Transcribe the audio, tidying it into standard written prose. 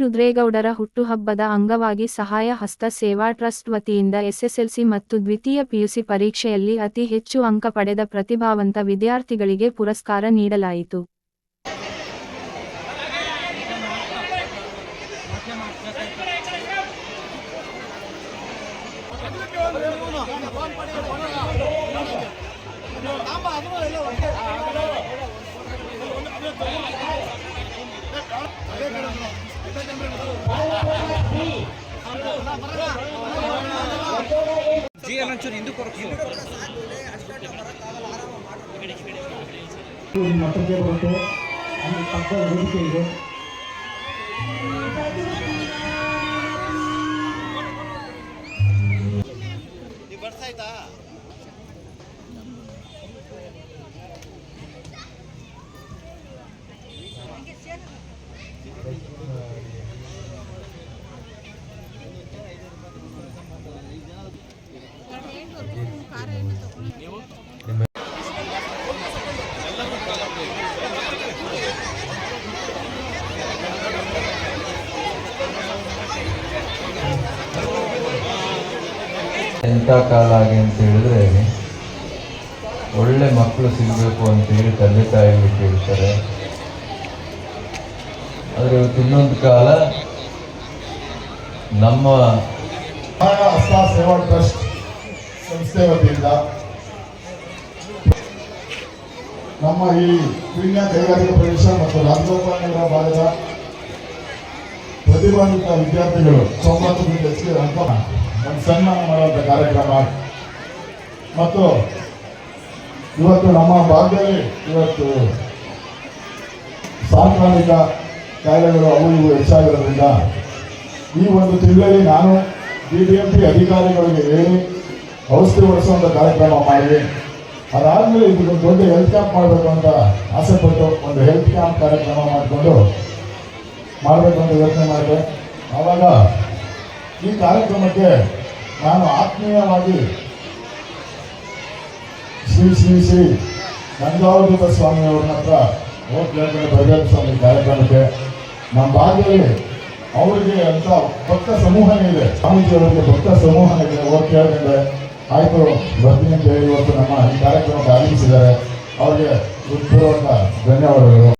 ರುದ್ರೇಗೌಡರ ಹುಟ್ಟುಹಬ್ಬದ ಅಂಗವಾಗಿ ಸಹಾಯ ಹಸ್ತ ಸೇವಾ ಟ್ರಸ್ಟ್ ವತಿಯಿಂದ ಎಸ್ಎಸ್ಎಲ್ಸಿ ಮತ್ತು ದ್ವಿತೀಯ ಪಿಯುಸಿ ಪರೀಕ್ಷೆಯಲ್ಲಿ ಅತಿ ಹೆಚ್ಚು ಅಂಕ ಪಡೆದ ಪ್ರತಿಭಾವಂತ ವಿದ್ಯಾರ್ಥಿಗಳಿಗೆ ಪುರಸ್ಕಾರ ನೀಡಲಾಯಿತು. ಮಟ್ಟಕ್ಕೆ ಬರುತ್ತೆ ಅಲ್ಲಿ ಪಕ್ಕದ ವೇದಿಕೆ ಇದೆ. ಎಂಥ ಕಾಲ ಆಗಿ ಅಂತ ಹೇಳಿದ್ರೆ ಒಳ್ಳೆ ಮಕ್ಕಳು ಸಿಗಬೇಕು ಅಂತೇಳಿ ತಂದೆ ತಾಯಿಗಳು ಕೇಳ್ತಾರೆ. ಆದರೆ ಇವತ್ತು ಇನ್ನೊಂದು ಕಾಲ ನಮ್ಮ ಹಸ್ತ ಸೇವಾ ಟ್ರಸ್ಟ್ ಸಂಸ್ಥೆ ವತಿಯಿಂದ ನಮ್ಮ ಈ ಪೀಣ್ಯ ಕೈಗಾರಿಕಾ ಪ್ರದೇಶ ಮತ್ತು ರಾಜಗೋಪಾಲ ನಗರ ಭಾಗದ ಪ್ರತಿಭಾನ್ವಿತ ವಿದ್ಯಾರ್ಥಿಗಳು 90 ಹೆಚ್ಚಿಗೆ ಅಂಕ ಒಂದು ಸನ್ಮಾನ ಮಾಡುವಂಥ ಕಾರ್ಯಕ್ರಮ ಮತ್ತು ಇವತ್ತು ನಮ್ಮ ಭಾಗದಲ್ಲಿ ಇವತ್ತು ಸಾಂಕ್ರಾಮಿಕ ಕಾಯಿಲೆಗಳು ಅವು ಇವು ಹೆಚ್ಚಾಗಿರೋದ್ರಿಂದ ಈ ಒಂದು ತಿಂಗಳಲ್ಲಿ ನಾನು BBMP ಅಧಿಕಾರಿಗಳಿಗೆ ಹೇಳಿ ಔಷಧಿ ಹೊಡಿಸುವಂಥ ಕಾರ್ಯಕ್ರಮ ಮಾಡಿ ಅದಾದಮೇಲೆ ಇದಕ್ಕೊಂದು ದೊಡ್ಡ ಹೆಲ್ತ್ ಕ್ಯಾಂಪ್ ಮಾಡಬೇಕು ಅಂತ ಆಸೆಪಟ್ಟು ಒಂದು ಹೆಲ್ತ್ ಕ್ಯಾಂಪ್ ಕಾರ್ಯಕ್ರಮ ಮಾಡಿಕೊಂಡು ಮಾಡಬೇಕು ಅಂತ ಯೋಚನೆ ಮಾಡಿದೆ. ಆವಾಗ ಈ ಕಾರ್ಯಕ್ರಮಕ್ಕೆ ನಾನು ಆತ್ಮೀಯವಾಗಿ ಶ್ರೀ ನಂಜಾವಧೂತ ಸ್ವಾಮಿಯವ್ರನ್ನ ಹತ್ರ ಹೋಗಿ ಕೇಳ್ಕೊಂಡು ಬರಬೇಕು ಸ್ವಾಮಿ ಕಾರ್ಯಕ್ರಮಕ್ಕೆ ನಮ್ಮ ಭಾಗದಲ್ಲಿ ಅವರಿಗೆ ಅಂತ ಭಕ್ತ ಸಮೂಹನೇ ಇದೆ, ಸ್ವಾಮೀಜಿಯವರಿಗೆ ಭಕ್ತ ಸಮೂಹನೇ ಇದೆ. ಹೋಗಿ ಕೇಳ್ಕೊಂಡೆ ಆಯಿತು ಬರ್ತೀನಿ ಅಂತ ಹೇಳಿ ಇವತ್ತು ನಮ್ಮ ಈ ಕಾರ್ಯಕ್ರಮಕ್ಕೆ ಆಗಮಿಸಿದ್ದಾರೆ. ಅವರಿಗೆ ಹೃತ್ಪೂರ್ವಕ ಧನ್ಯವಾದಗಳು.